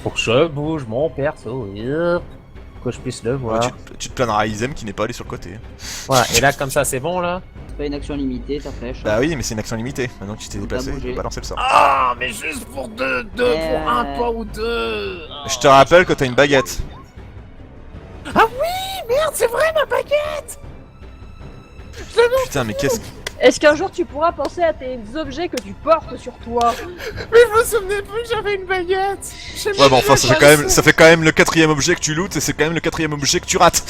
Pour que je bouge mon perso, hop, que je puisse le voir. Tu te plaindras à Izem qui n'est pas allé sur le côté. Voilà, et là comme ça c'est bon là. C'est pas une action limitée, ta flèche. Bah oui, mais c'est une action limitée. Maintenant que tu t'es Faut déplacé, pas tu bouger. peux pas lancer le sort. Ah, mais juste pour deux, pour un pas ou deux. Je te rappelle que t'as une baguette. Ah oui, merde, c'est vrai ma baguette. Putain, mais qu'est-ce que... Est-ce qu'un jour tu pourras penser à tes objets que tu portes sur toi? Mais je me souvenais plus que j'avais une baguette. Ouais, bon, enfin, ça fait quand même le 4ème objet que tu lootes et c'est quand même le 4ème objet que tu rates.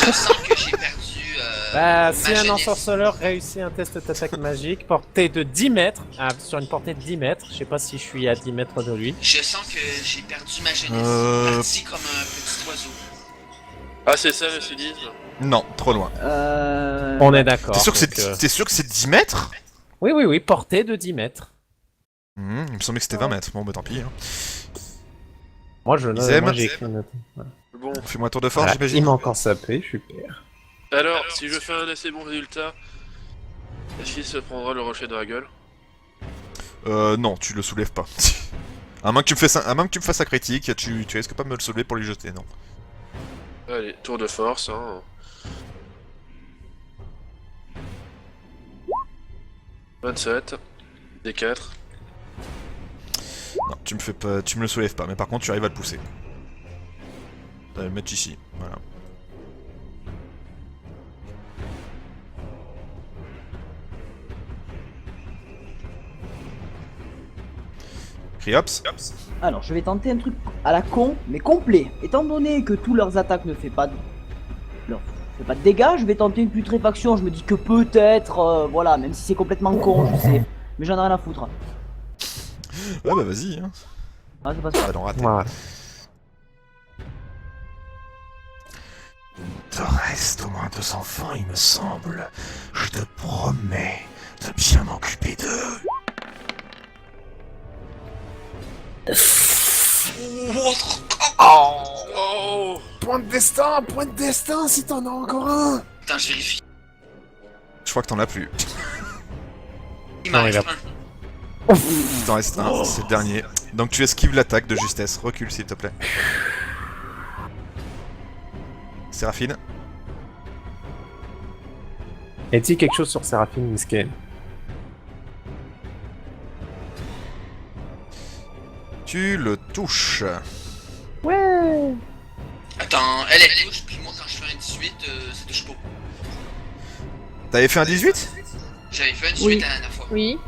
Je sens que j'ai perdu. Bah, si ma un jeunesse. ensorceleur réussit un test d'attaque magique, portée de 10 mètres, sur une portée de 10 mètres, je sais pas si je suis à 10 mètres de lui. Je sens que j'ai perdu ma jeunesse. Parti comme un petit oiseau. Ah, c'est ça le sudisme? Non, trop loin. On est d'accord. T'es sûr que donc, t'es sûr que c'est 10 mètres? Oui, portée de 10 mètres. Il me semblait que c'était 20 mètres. Bon, bah tant pis. Hein. Moi, Izem. moi j'ai écrit une note. Bon, Fais-moi un tour de force, Voilà, j'imagine. il m'a encore sapé, super. alors, si je fais un assez bon résultat, est-ce qu'il se prendra le rocher dans la gueule? Non, tu le soulèves pas. À moins que tu me fasses un critique, tu risques pas de me le soulever pour lui jeter, non. Allez, tour de force, hein. « 27, D4. Non, tu me le soulèves pas, mais par contre tu arrives à le pousser. Tu vas le mettre ici, voilà. Criops. Alors, je vais tenter un truc à la con, mais complet. Étant donné que tous leurs attaques ne fait pas de dégâts, je vais tenter une putréfaction. Je me dis que peut-être, voilà, même si c'est complètement con, je sais. Mais j'en ai rien à foutre. Ouais, bah vas-y, hein. Ah, c'est pas ça. Ah non, raté. Voilà. Il te reste au moins 2 enfants, il me semble. Je te promets de bien m'occuper d'eux. Oh! Point de destin si t'en as encore un. Attends, je vérifie. Je crois que t'en as plus. Il Non, m'arrive il a- un. Il t'en reste un, c'est le dernier. Donc tu esquives l'attaque de justesse. Recule s'il te plaît. Séraphine. Et dis quelque chose sur Séraphine Misken. Tu le touches. Ouais. Attends, elle touche, puis moi quand je fais un 18, ça touche pas. T'avais fait un 18? J'avais fait un 18 Oui. la dernière fois. Oui.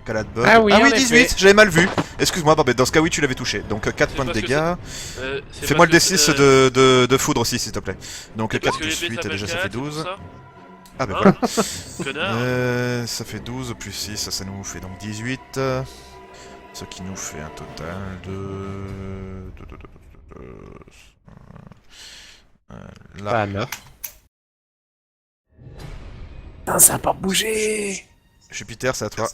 Caladbug. Ah oui, en effet. 18, j'avais mal vu. Excuse-moi, bah, dans ce cas oui tu l'avais touché. Donc 4 C'est points de parce que dégâts. C'est Fais-moi le parce que D6 de foudre aussi s'il te plaît. Donc c'est parce 4 que plus l'épée 8, déjà ça fait s'appelle 4, 12. c'est pour Ah bah Hein voilà. ça Connard. Ça fait 12 plus 6, ça nous fait donc 18. Ce qui nous fait un total là. Ah, 9. Putain, ça a pas bougé. Jupiter, c'est à toi.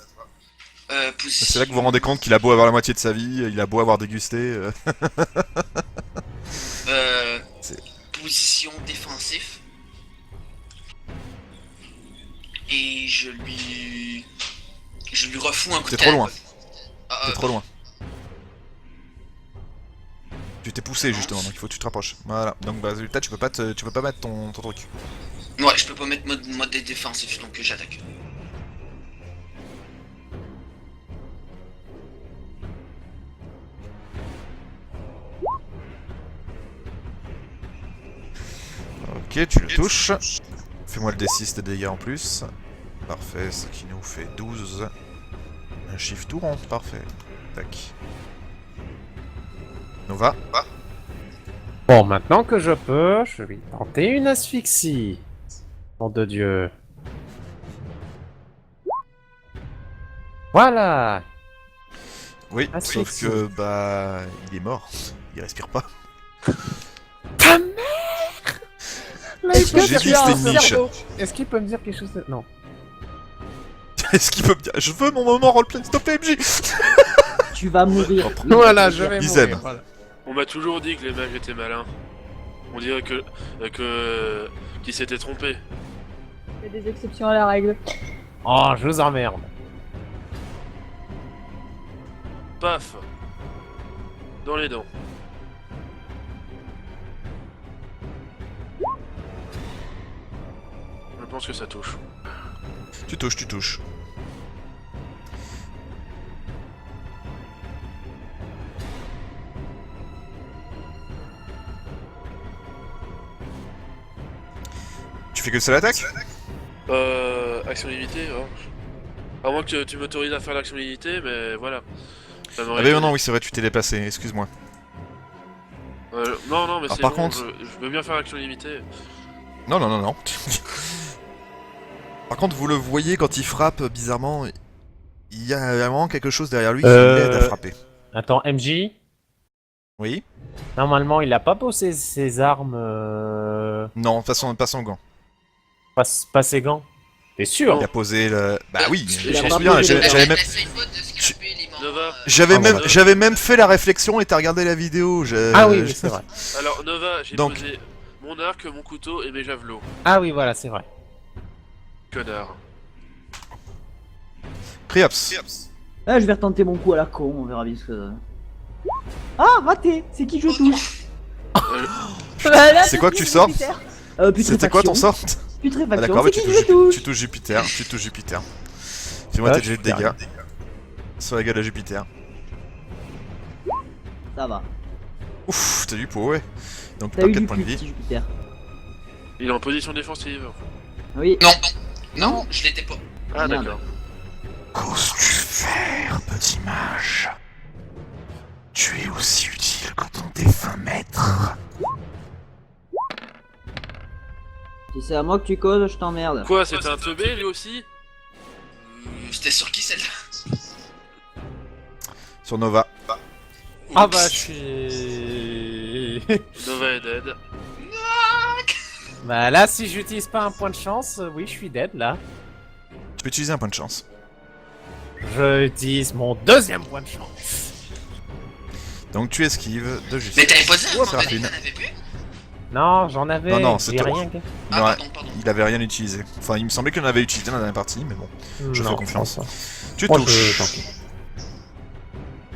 Position. C'est là que vous vous rendez compte qu'il a beau avoir la moitié de sa vie, il a beau avoir dégusté. C'est- Position défensif. Et je lui refous un coup de T'es trop canne. loin. Ah, T'es trop loin. Tu t'es poussé justement, donc il faut que tu te rapproches. Voilà, donc bah résultat tu peux pas mettre ton truc. Ouais, je peux pas mettre mode défensif, donc j'attaque. Ok, tu le touches. Fais-moi le D6 de dégâts en plus. Parfait, ce qui nous fait 12. Un chiffre tout rond, parfait. Tac. Nova. Bon, maintenant que je peux, je vais tenter une asphyxie. Nom de Dieu. Voilà. Oui, Ah, sauf si. que bah il est mort. Il respire pas. Ta mère. Là, il peut me J'ai dire dit que c'était une niche. cerveau. Est-ce qu'il peut me dire quelque chose de... Non. Est-ce qu'il peut me dire je veux mon moment roleplay, s'il te plaît MJ. Tu vas mourir. Voilà, je vais Ils aiment. mourir. Voilà. On m'a toujours dit que les mages étaient malins. On dirait qu'ils s'étaient trompés. Il y a des exceptions à la règle. Oh, je vous emmerde. Paf. Dans les dents. Je pense que ça touche. Tu touches, tu touches. Tu fais que ça l'attaque? Action limitée, hein. À moins que tu m'autorises à faire l'action limitée, mais voilà. Ça Ah m'aurait bah été- non, oui c'est vrai, tu t'es déplacé, excuse-moi. Non, mais Alors, c'est par bon, contre- je veux bien faire l'action limitée. Non, non, non, non. Par contre, vous le voyez quand il frappe, bizarrement, il y a vraiment quelque chose derrière lui qui l'aide à frapper. Attends, MJ. Oui? Normalement, il a pas posé ses armes. Non, pas son gant. Pas ses gants. T'es sûr? Il a posé le... Bah oui, je Il a m'en pas souviens, posé les j'avais même... La seule faute de scraper les membres. Nova. J'avais Ah, même, voilà. j'avais même fait la réflexion et t'as regardé la vidéo. Ah oui, oui, c'est vrai. Alors, Nova, j'ai Donc- posé mon arc, mon couteau et mes javelots. Ah oui, voilà, c'est vrai. Connard. Priops. Ah, je vais retenter mon coup à la con, on verra bien ce que... Ah, raté. C'est qui je touche? C'est quoi que tu sors? C'était quoi ton sort? Ah Putréfaction, d'accord, bah c'est tu qui je touches, touche? tu touches Jupiter, tu touches Jupiter. Fais-moi Ah, tes jets de je fais dégâts. Sur la gueule à Jupiter. Ça va. Ouf, t'as du pot, ouais. Donc T'as t'as eu 4 du points de cul, vie. petit Jupiter. Il est en position défensive. Oui. Non, non, je l'étais pas. Ah, Merde. d'accord. Qu'oses-tu faire, petit mage? Tu es aussi utile que ton défunt maître. Si c'est à moi que tu causes, je t'emmerde. Quoi, c'était un teubé lui aussi? C'était sur qui celle-là? Sur Nova. Ah bah, je suis. Nova est dead. Bah là, si j'utilise pas un point de chance, oui, je suis dead là. Tu peux utiliser un point de chance. Je utilise mon deuxième point de chance. Donc tu esquives de juste. Mais t'avais posé un moment donné, Séraphine. t'en avais plus? Non, j'en avais. Non, non, j'ai c'était- rien. Ah, Ouais, pardon. il avait rien utilisé. Enfin, il me semblait qu'il en avait utilisé dans la dernière partie, mais bon. Je fais Non, confiance. ça. Tu Moi, touches. tant pis.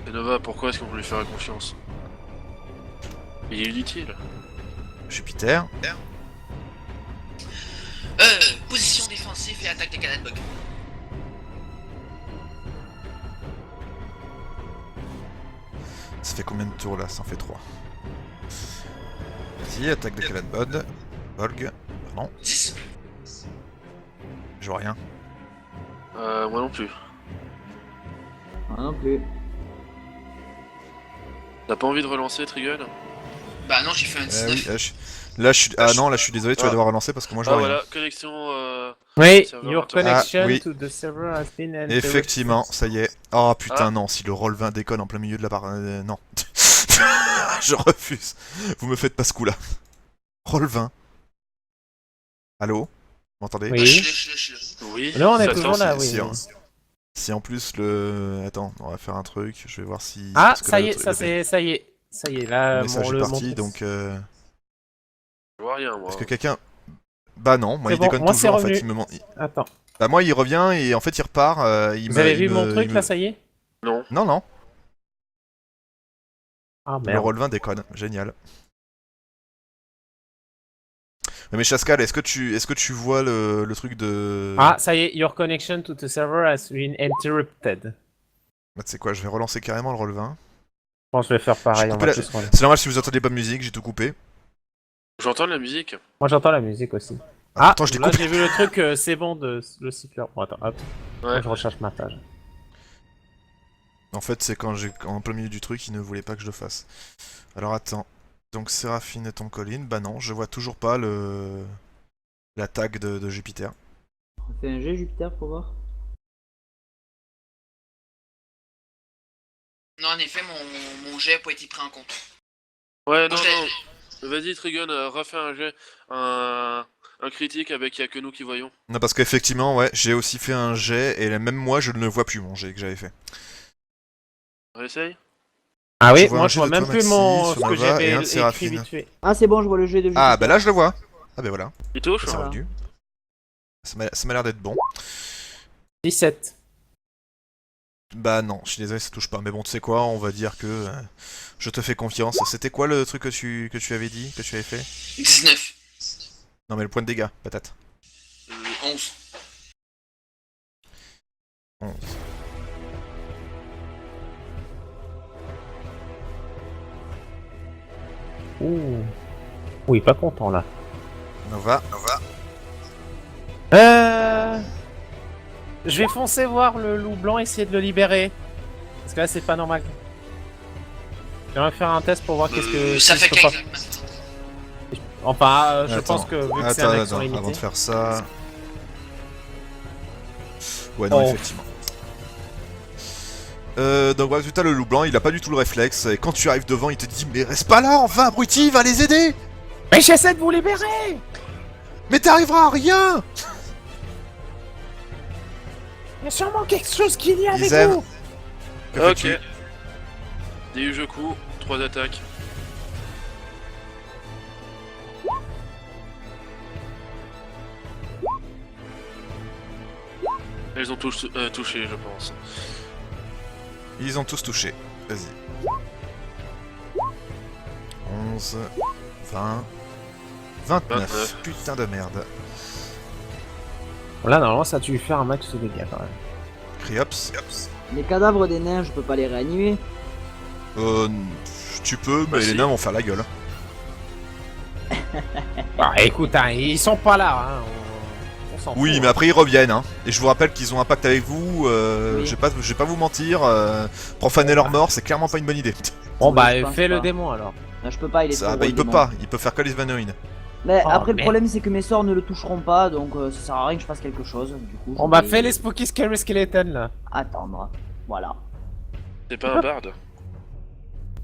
Et Nova, pourquoi est-ce qu'on peut lui faire confiance? Il est inutile. Jupiter. Position défensive et attaque des canades bug. Ça fait combien de tours là? Ça en fait 3. Vas-y, attaque de Kaladbod. Bolg. Pardon, 10. je vois rien. Moi non plus. Ah non plus. T'as pas envie de relancer Trigun? Bah non, j'ai fait un 19. Oui, là, je suis... Ah non, là je suis désolé, tu vas Ah. devoir relancer parce que moi je Ah vois rien. voilà, connexion Oui, serveur your internet. connection Ah, oui. to the server has been interrupted. Effectivement, ça y est. Oh putain, Ah. non, si le roll 20 déconne en plein milieu de la barre. Non. Je refuse. Vous me faites pas ce coup-là. Roll 20. Allô? Vous m'entendez? Oui. Je Oui. Là, on est ça toujours sent- là, si, oui. si en plus le... Attends, on va faire un truc, je vais voir si... Ah, parce que ça là, y est, le- ça le- ça y est. Ça y est, là, Le message est mon parti, truc, donc... Je vois rien, moi. Est-ce que quelqu'un... Bah non, moi C'est il bon, déconne moi, c'est toujours en fait, revenu. il me ment... Attends. Bah moi il revient et en fait il repart, il Vous me- avez il vu me- mon il truc me- là, ça y est? Non. Non, non, Ah le merde. roll 20 déconne, génial. Mais Chascal, est-ce que tu vois le truc de... Ah, ça y est, your connection to the server has been interrupted. Bah, tu sais quoi, je vais relancer carrément le roll 20. Je pense que je vais faire pareil, J'ai on coupé va la- tous relancer. C'est normal si vous entendez pas de musique, j'ai tout coupé. J'entends de la musique. Moi j'entends la musique aussi. Ah, attends, je là découpe. j'ai vu le truc, c'est bon de le siffleur. Bon, attends, hop. Ouais. Je recherche ma page. En fait, c'est quand j'ai en plein milieu du truc, il ne voulait pas que je le fasse. Alors attends. Donc Séraphine et ton colline, bah non, je vois toujours pas la tag de Jupiter. On fait un jet Jupiter pour voir. Non, en effet, mon jet n'a pas été pris en compte. Ouais, non, Moi, non. Vas-y, Trigun, refais un jet. Un critique avec y'a que nous qui voyons. Non, parce qu'effectivement, ouais, j'ai aussi fait un jet, et même moi, je ne le vois plus, mon jet que j'avais fait. Réessaye. Ah oui, vois un moi jet je vois de même toi, plus Maxi, mon... sur ce que Nova, et j'avais un écrit Séraphine. vite fait. Ah, c'est bon, je vois le jet de Jupiter. Ah, bah là, je le vois. Ah, bah voilà, Il touche c'est Voilà. revenu. Ça m'a l'air d'être bon. 17. Bah non, je suis désolé, ça touche pas. Mais bon, tu sais quoi, on va dire que je te fais confiance. C'était quoi le truc que tu avais dit, que tu avais fait? 19. Non mais le point de dégâts, patate. 11. 11. Ouh. Oui, pas content là. Nova. Je vais foncer voir le loup blanc, essayer de le libérer. Parce que là, c'est pas normal. J'aimerais faire un test pour voir qu'est-ce que. Ça si fait je peux 15 pas- maintenant. Enfin, je Attends. pense que vu que c'est un action Avant limitée. de faire ça... Ouais, non, Oh. effectivement. Donc résultat, le loup blanc, il a pas du tout le réflexe, et quand tu arrives devant, il te dit « Mais reste pas là, enfin, abruti, va les aider !» Mais j'essaie de vous libérer! Mais t'arriveras à rien! Il y a sûrement quelque chose qui est lié avec Izem. vous! Que Ok. fais-tu? Ryujoku, 3 attaques. Elles ont tous touché, je pense. Ils ont tous touché. Vas-y. 11, 20, 29. 29. Putain de merde. Là, normalement, ça a dû faire un max de dégâts quand même. Criops. Les cadavres des nains, je peux pas les réanimer. Tu peux, mais Bah, les si. nains vont faire la gueule. Ah, écoute, hein, ils sont pas là, hein. On s'en Oui, fout, mais hein. après ils reviennent, hein. Et je vous rappelle qu'ils ont un pacte avec vous. Oui. Je vais pas vous mentir. Profaner leur mort, c'est clairement pas une bonne idée. Bon, bah, Je pense fais le pas. démon alors. Non, je peux pas, il est Ça, trop bah, gros, il peut le pas. démon. Il peut faire que les Vanoïdes. Mais Oh, après, le merde. problème, c'est que mes sorts ne le toucheront pas, donc ça sert à rien que je fasse quelque chose. Du coup, Bon, je bah, vais fais les Spooky Scary Skeleton là. attendre. Voilà. C'est pas un barde.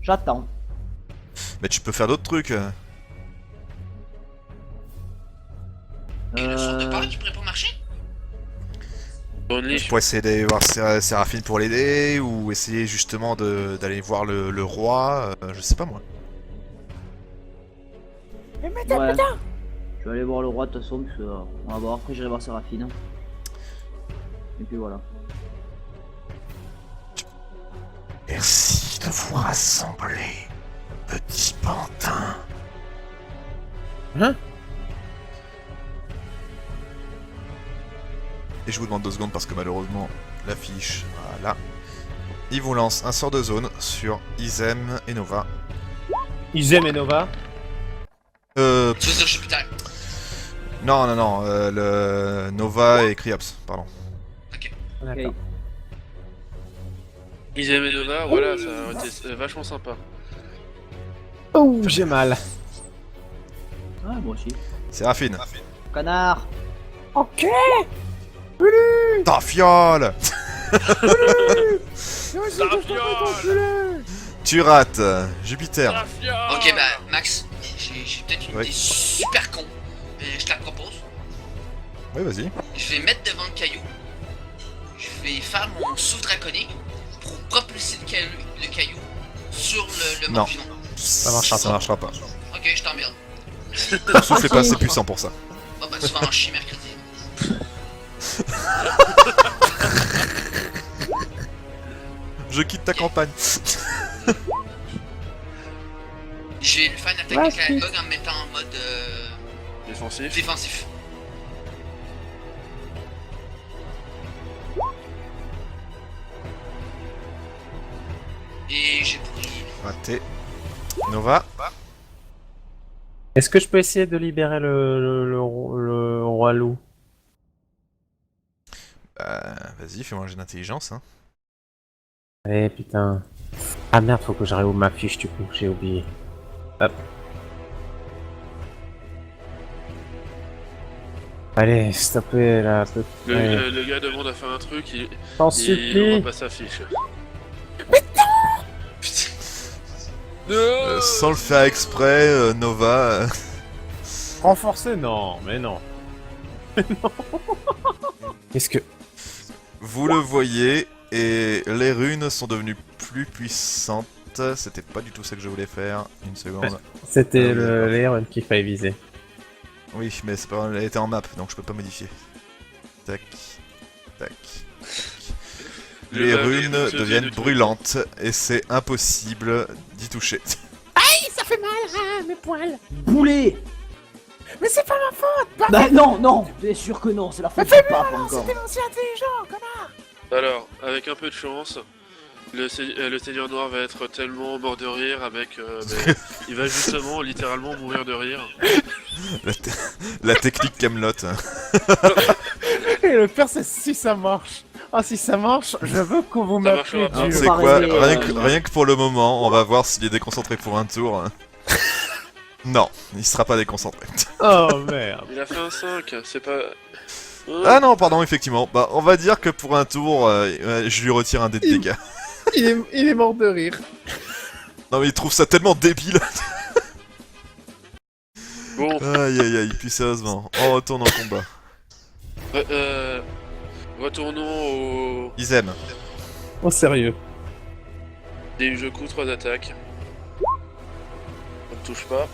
J'attends. Mais tu peux faire d'autres trucs. Et le sort de parole qui pourrait pas marcher? Only. Je pourrais essayer d'aller voir Séraphine pour l'aider, ou essayer justement d'aller voir le roi. Je sais pas moi. Ouais. Je vais aller voir le roi de toute façon, parce que on va voir. Après, j'irai voir Séraphine. Et puis voilà. Merci de vous rassembler, petit pantin. Hein? Et je vous demande 2 secondes parce que malheureusement, l'affiche, voilà. Il vous lance un sort de zone sur Izem et Nova. Izem et Nova. Je putain. Non, le Nova et Criops, pardon. D'accord. Ok. Ils aimaient Nova, voilà, ça aurait été vachement sympa. Oh, j'ai mal. Ah, moi aussi. Séraphine. Connard. Ok. Ta fiole. Tu rates, Jupiter. Ok, bah, Max, j'ai peut-être une Oui. idée super con. Je te la propose. Oui, vas-y. Je vais mettre devant le caillou. Je vais faire mon souffle draconique pour propulser le caillou sur le Non. mort vivant. Ça marchera pas. Ok, je t'emmerde. Ton souffle est pas assez puissant pour ça. Bon, bah, tu vas en chier mercredi. Je quitte ta campagne. Je vais lui faire une attaque Ouais, de Kalagog en me mettant en mode Défensif. défensif. Et j'ai pris. Raté. Nova. Est-ce que je peux essayer de libérer le roi loup? Vas-y, fais-moi un jet d'intelligence. Hein. Eh putain. Ah merde, faut que j'arrive ma fiche du coup, j'ai oublié. Hop. Allez, stoppez là. Le gars demande à faire un truc, il T'en on supplie. voit pas sa fiche. Sans le faire exprès, Nova. Renforcer? Non, mais non. Non. Qu'est-ce que... Vous le voyez, et les runes sont devenues plus puissantes. C'était pas du tout ça que je voulais faire. Une seconde. C'était Ah oui, d'accord. les runes qu'il fallait viser. Oui, mais c'est pas... elle était en map, donc je peux pas modifier. Tac. Tac. les Le runes laver, se deviennent nettoyer. brûlantes et c'est impossible d'y toucher. Ça fait mal, ah, mes poils. Boulet. Mais c'est pas ma faute. Bah non, non, bien sûr que non, c'est la faute du pape encore. aussi intelligent, connard. Alors, avec un peu de chance, le Seigneur Noir va être tellement mort de rire avec... mais il va justement, littéralement, mourir de rire. La technique Camelot. Et le pire, c'est si ça marche. Ah, si ça marche, je veux que vous Ça m'appelez marchera pas. Alors, Dieu. c'est Pas quoi rêver, rien que pour le moment, on va voir s'il est déconcentré pour un tour. Non, il sera pas déconcentré. Oh merde. Il a fait un 5, c'est pas... Ah non, pardon, effectivement. Bah, on va dire que pour un tour, je lui retire un dé de dégâts. Il est mort de rire. Non mais il trouve ça tellement débile. Bon, Aïe aïe aïe, puis sérieusement, on retourne en combat. retournons au... Ils aiment. Oh, sérieux. Des jeux coups, 3 attaques. On ne touche pas.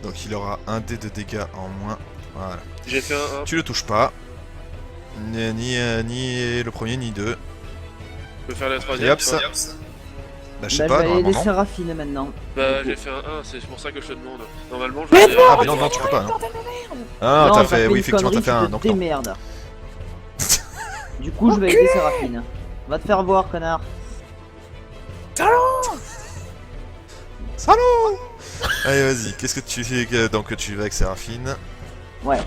Donc il aura un dé de dégâts en moins. Voilà. J'ai fait un 1. Tu le touches pas. Ni le premier ni deux. Je peux faire la Et troisième. hop toi. ça. Bah je sais Bah, pas, je vais aller normalement des non. Séraphine maintenant. Bah j'ai fait un 1, c'est pour ça que je te demande. Normalement je fais... Ah mais non, non, tu peux pas. Hein. Ah Non, t'as fait, oui une effectivement t'as connerie, fait un, tu te donc non. démerdes. Du coup, je vais aider Séraphine. Va te faire voir, connard. Salaud. Allez vas-y, qu'est-ce que tu fais donc tu vas avec Séraphine. Ouais.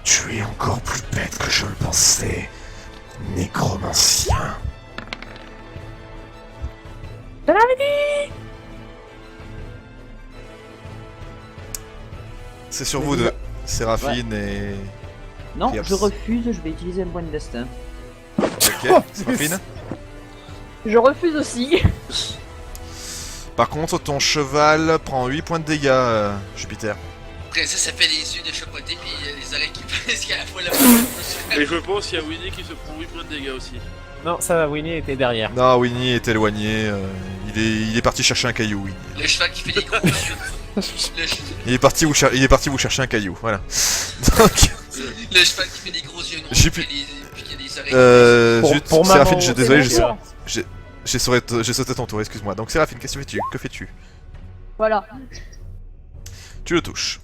Tu es encore plus bête que je le pensais, nécromancien. Je l'avais dit. C'est sur vous deux, Séraphine et... Non, Yes. je refuse, je vais utiliser un point de destin. Ok, Séraphine. Je refuse aussi. Par contre, ton cheval prend 8 points de dégâts, Jupiter. Après ça fait les yeux de chapeauté puis les oreilles qui passent qu'à la fois là. Et je pense qu'il y a Winnie qui se prend 8 points de dégâts aussi. Non, ça va, Winnie était derrière. Non, Winnie est éloigné, il est parti chercher un caillou, Winnie. Le cheval qui fait des gros yeux. Il est parti vous chercher un caillou, voilà. Donc, Le cheval qui fait des gros yeux noirs J'ai puis pu- qu'il y a des oreilles. Pour maman, Séraphine, c'est désolé, bien. j'ai sauté ton tour, excuse-moi. Donc Séraphine, qu'est-ce que fais-tu? Que fais-tu? Voilà. Tu le touches.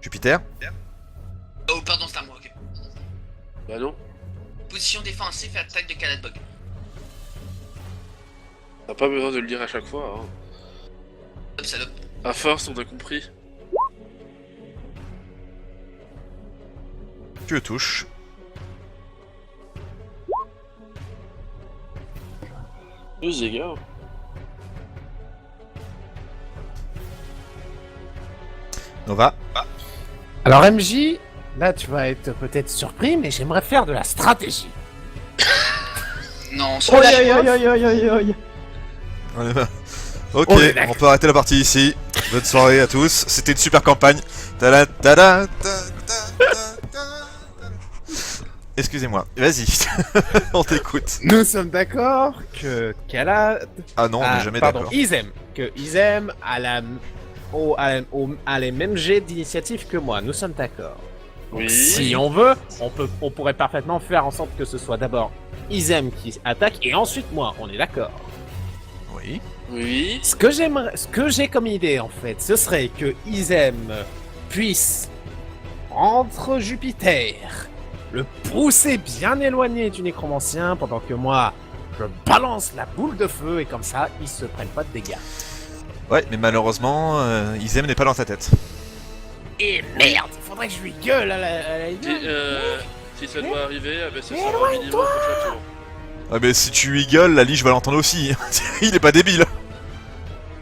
Jupiter? Oh pardon c'est à moi, ok. Bah non. Position défensive et attaque de Caladbog. T'as pas besoin de le dire à chaque fois. Hein. Hop salope. À force, on a compris. Tu le touches. Deux dégâts. Nova? Alors MJ, là tu vas être peut-être surpris, mais j'aimerais faire de la stratégie. Non, Oh c'est aïe aïe aïe aïe aïe aïe. On est là. Ok, On est d'accord. on peut arrêter la partie ici. Bonne soirée à tous. C'était une super campagne. Tada, tada, excusez-moi, vas-y, on t'écoute. Nous sommes d'accord que Kala... Ah non, on n'est jamais pardon, d'accord. Izem a les mêmes jets d'initiative que moi, nous sommes d'accord. Oui. Si on veut, on pourrait parfaitement faire en sorte que ce soit d'abord Izem qui attaque et ensuite moi, on est d'accord. Oui. Oui. Ce que j'ai comme idée en fait, ce serait que Izem puisse entre Jupiter, le pousser bien éloigné du nécromancien pendant que moi je balance la boule de feu et comme ça ils se prennent pas de dégâts. Ouais, mais malheureusement, Izem n'est pas dans ta tête. Et merde, il faudrait que je lui gueule à la Si ça doit arriver, eh ben, ça sera un minimum au prochain tour. Ah mais si tu lui gueules, la liche va l'entendre aussi. Il est pas débile.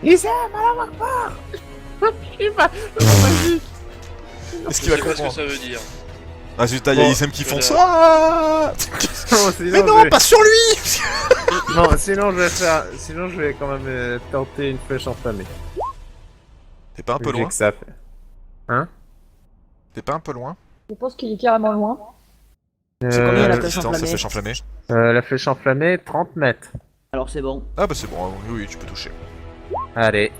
Izem, Allah Akbar. Il va... Vas-y. Est-ce Je qu'il va sais pas ce que comprendre? ça veut dire. Résultat, il y a Bon, Izem qui fonce. voilà. Ah Non, sinon, mais non, je vais- pas sur lui. Non, sinon je vais quand même tenter une flèche enflammée. T'es pas un peu Vu loin? que ça fait. Hein? T'es pas un peu loin? Je pense qu'il est carrément loin. C'est combien la La flèche distance, enflammée la flèche enflammée. La flèche enflammée, 30 mètres. Alors c'est bon. Ah bah c'est bon, oui, oui, tu peux toucher. Allez.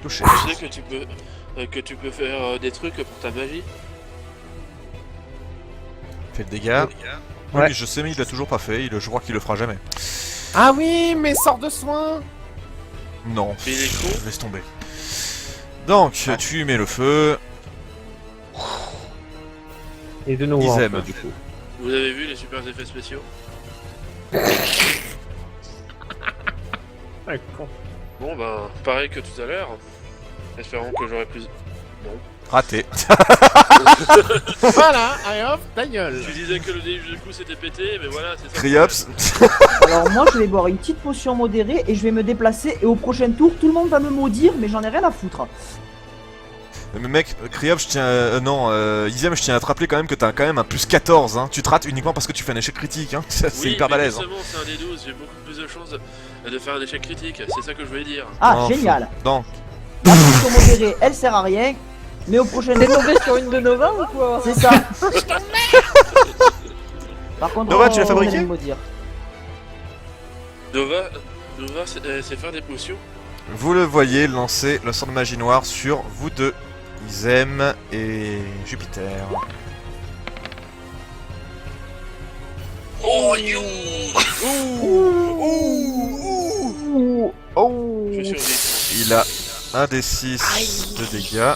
Touché. Tu sais que tu peux faire des trucs pour ta magie. Fait le dégât. Oui, Ouais. mais je sais, mais il l'a toujours pas fait. Je crois qu'il le fera jamais. Ah oui, mais sort de soin. Non, Mais il est con. laisse tomber. Donc, tu mets le feu. Et de nouveau Ils en aiment. feu, du coup. Vous avez vu les super effets spéciaux? Ouais, con. Bon ben, pareil que tout à l'heure. Espérons que j'aurai plus... Raté. Voilà, allez hop, ta gueule. Tu disais que le début du coup c'était pété, mais voilà, c'est ça. Criops. Alors moi je vais boire une petite potion modérée et je vais me déplacer et au prochain tour tout le monde va me maudire mais j'en ai rien à foutre. Mais mec, Criops, je tiens... non, Izem, je tiens à te rappeler quand même que t'as quand même un plus 14, hein. Tu te rates uniquement parce que tu fais un échec critique, hein. C'est Oui, hyper mais balèze. Hein. justement, c'est un des 12, j'ai beaucoup plus de chances de faire un échec critique, c'est ça que je voulais dire. Ah Non, génial. Non. La potion modérée elle sert à rien mais au prochain T'es tour tombé sur une de nos 20 ou quoi? c'est ça. Par contre Nova, tu l'as fabriqué vous allez me maudire. Nova, c'est faire des potions. Vous le voyez lancer le sort de magie noire sur vous deux. Izem et Jupiter. Oh yo. Je survis. Il a un des 6 de dégâts.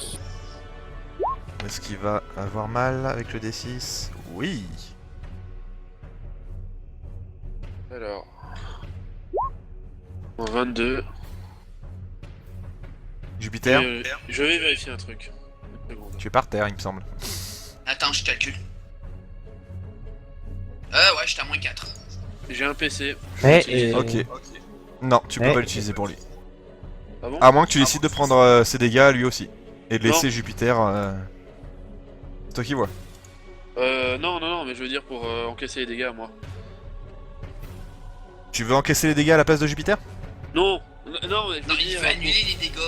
Est-ce qu'il va avoir mal avec le D6? Oui. Alors... En 22... Jupiter, Je vais vérifier un truc. Une seconde. tu es par terre, il me semble. Attends, je calcule. Ouais, j'étais à moins 4. J'ai un PC. Et... Ok. Non, tu peux Eh. pas l'utiliser pour lui. Ah bon? À moins que tu décides de prendre ses dégâts lui aussi. Et de Non. laisser Jupiter... C'est toi qui vois. Non, mais je veux dire pour encaisser les dégâts, moi. Tu veux encaisser les dégâts à la place de Jupiter? Non, mais je Non, veux il dire... veut annuler les dégâts.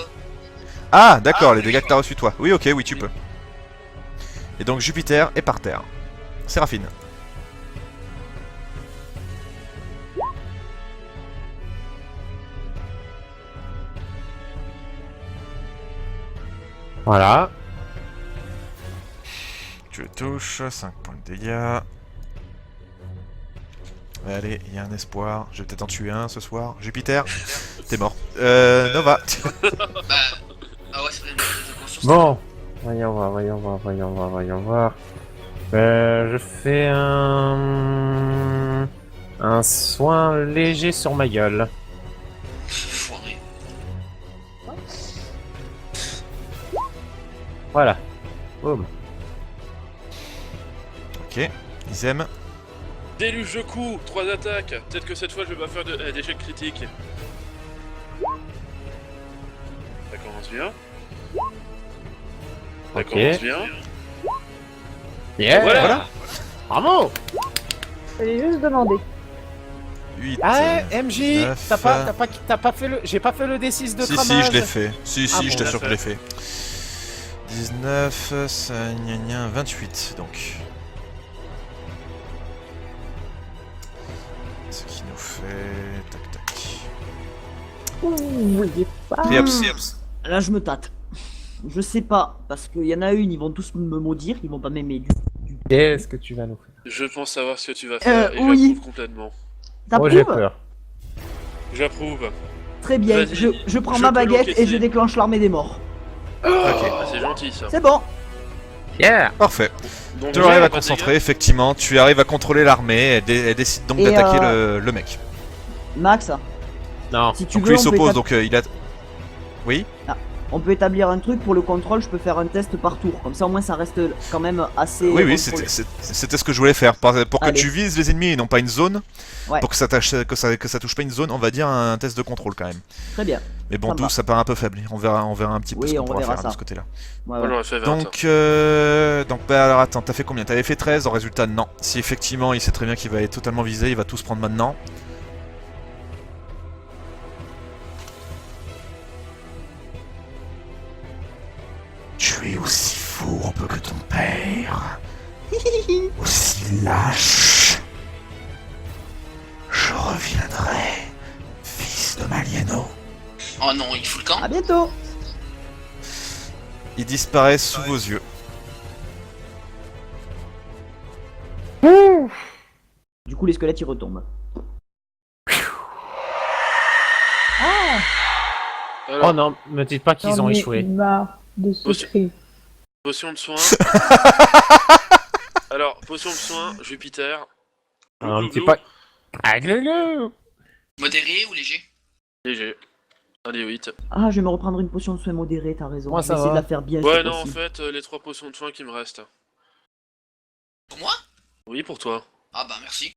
Ah, d'accord, les dégâts que t'as reçus toi. Oui, ok, oui, tu peux. Et donc Jupiter est par terre. Séraphine. Voilà. Tu le touches, 5 points de dégâts. Allez, il y a un espoir. Je vais peut-être en tuer un ce soir. Jupiter, t'es mort. Nova. Bah. Ah ouais, c'est vrai, de conscience. Bon. Voyons voir. Je fais un soin léger sur ma gueule. Foiré. Voilà. Boum. Ok, Izem. Déluge de coups, 3 attaques. Peut-être que cette fois je vais pas faire d'échec critique. Ça commence bien. Ça Ok. commence bien. Yeah. Voilà. Bravo. Fallait juste demander. 8. Ah, MJ, 9. t'as pas fait le... J'ai pas fait le D6 de Si, cramage. si, je l'ai fait. Si, Ah bon, je on t'assure l'a que je l'ai fait. 19, ça, 28, donc. Ce qui nous fait... Tac, tac. Oui, pas. Criops. Là je me tâte. Je sais pas parce qu'il y en a une ils vont tous me maudire, ils vont pas m'aimer du. Qu'est-ce que tu vas nous faire? Je pense savoir ce que tu vas faire et oui. j'approuve complètement. Oh, j'ai T'approuves? peur. J'approuve. Très bien, Vas-y, je prends je ma peux baguette et l'encaisser. je déclenche l'armée des morts. Ok, Ah, c'est gentil ça. C'est bon. Yeah. parfait. Donc, Tu arrives à pas de concentrer, effectivement. Tu arrives à contrôler l'armée. Elle décide donc Et, d'attaquer le mec. Max, Non. si tu Donc veux lui il on peut, s'oppose, donc il a... Oui. on peut établir un truc pour le contrôle, je peux faire un test par tour. Comme ça au moins ça reste quand même assez... Oui, oui, contrôlé. c'était ce que je voulais faire. Pour que Allez. tu vises les ennemis et non pas une zone. Ouais. Pour que ça touche pas une zone, on va dire un test de contrôle quand même. Très bien. Mais bon, Ça me 12 va. ça paraît un peu faible. On verra un petit peu Oui, ce qu'on on pourra verra faire ça. de ce côté-là. Ouais, Moi ouais. j'aurais fait 20. Donc bah alors attends, t'as fait combien? T'avais fait 13, en résultat non. Si effectivement il sait très bien qu'il va être totalement visé, il va tous prendre maintenant. Tu es aussi fourbe que ton père. Aussi lâche. Je reviendrai. Oh non, il fout le camp. À bientôt. Il disparaît sous vos yeux. Du coup, les squelettes ils retombent. Alors, Oh non, me dites pas qu'ils J'en ont ai échoué. marre de ce Aussi. cri. potion de soin. Alors, potion de soin, Jupiter. Alors, me Glou, dites glou, pas... Ah, glou. Modéré ou léger? Léger. Allez, 8. Ah, je vais me reprendre une potion de soin modérée, t'as raison. Moi, je vais ça essayer de va. la faire bien. Ouais, cette non, en fois-ci. fait, les 3 potions de soin qui me restent. Pour moi? Oui, pour toi. Ah bah merci.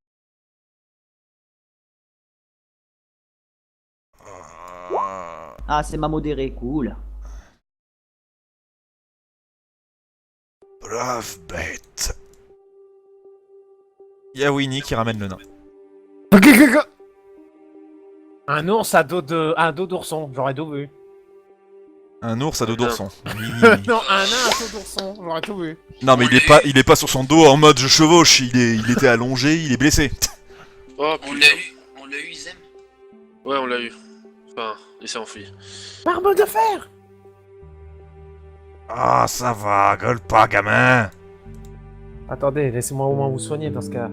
Ah, c'est ma modérée, cool. Brave bête. Il y a Winnie qui ramène le nain. Un ours à dos de... un dos d'ourson, j'aurais tout vu. Un ours à dos d'ourson. Non, un nain à dos d'ourson, j'aurais tout vu. Non mais il est pas sur son dos en mode je chevauche, il était allongé, il est blessé. Oh, On putain. l'a eu, Izem. Ouais, on l'a eu. Enfin, il s'est enfui. Barbe de fer. Ah ça va, gueule pas gamin. Attendez, laissez-moi au moins vous soigner dans ce cas.